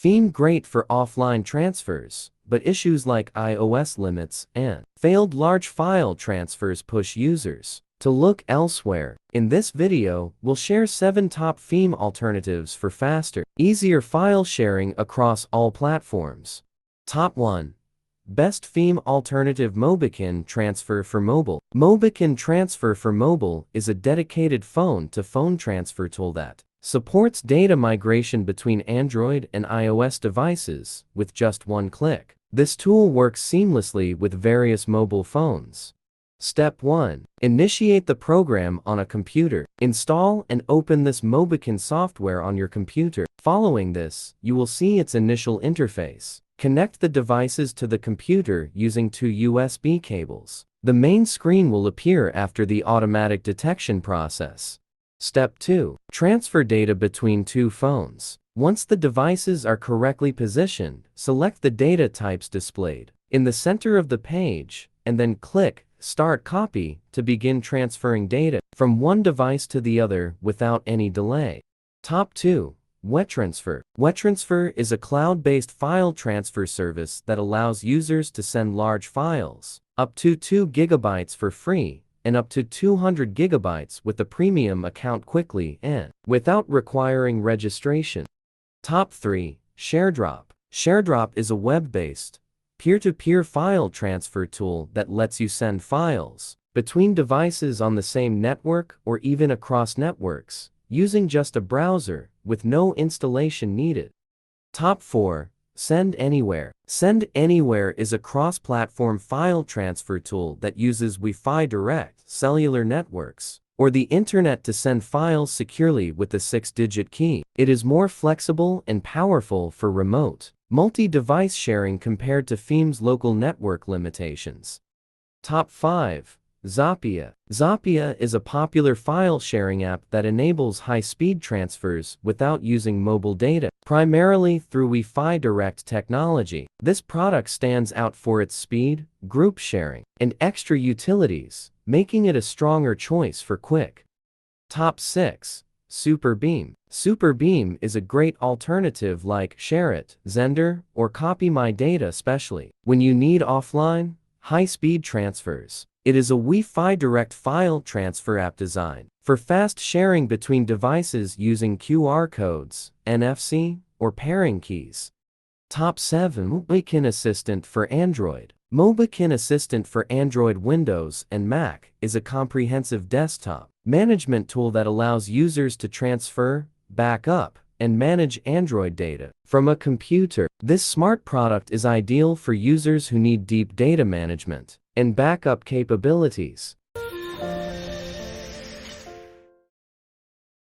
Feem great for offline transfers, but issues like iOS limits and failed large file transfers push users to look elsewhere. In this video, we'll share 7 top Feem alternatives for faster, easier file sharing across all platforms. Top 1. Best Feem alternative: MobiKin Transfer for mobile. MobiKin Transfer for mobile is a dedicated phone-to-phone transfer tool that supports data migration between Android and iOS devices with just one click. This tool works seamlessly with various mobile phones. Step 1. Initiate the program on a computer. Install and open this MobiKin software on your computer. Following this, you will see its initial interface. Connect the devices to the computer using 2 USB cables. The main screen will appear after the automatic detection process. Step 2. Transfer data between 2 phones. Once the devices are correctly positioned, select the data types displayed in the center of the page, and then click Start Copy to begin transferring data from one device to the other without any delay. Top 2. WeTransfer. WeTransfer is a cloud-based file transfer service that allows users to send large files, up to 2 GB for free, and up to 200 GB with a premium account quickly and without requiring registration. Top 3. ShareDrop. ShareDrop is a web-based, peer-to-peer file transfer tool that lets you send files between devices on the same network or even across networks, using just a browser with no installation needed. Top 4. Send Anywhere. Send Anywhere is a cross-platform file transfer tool that uses Wi-Fi direct cellular networks or the internet to send files securely with a 6-digit key. It is more flexible and powerful for remote, multi-device sharing compared to Feem's local network limitations. Top 5. Zapya. Zapya is a popular file sharing app that enables high-speed transfers without using mobile data, primarily through Wi-Fi direct technology. This product stands out for its speed, group sharing, and extra utilities, making it a stronger choice for quick. Top 6. SuperBeam. SuperBeam is a great alternative like ShareIt, Zender, or Copy My Data, especially when you need offline, high-speed transfers. It is a Wi-Fi direct file transfer app designed for fast sharing between devices using QR codes, NFC, or pairing keys. Top 7. MobiKin Assistant for Android. MobiKin Assistant for Android, Windows, and Mac is a comprehensive desktop management tool that allows users to transfer, back up, and manage Android data from a computer. This smart product is ideal for users who need deep data management and backup capabilities.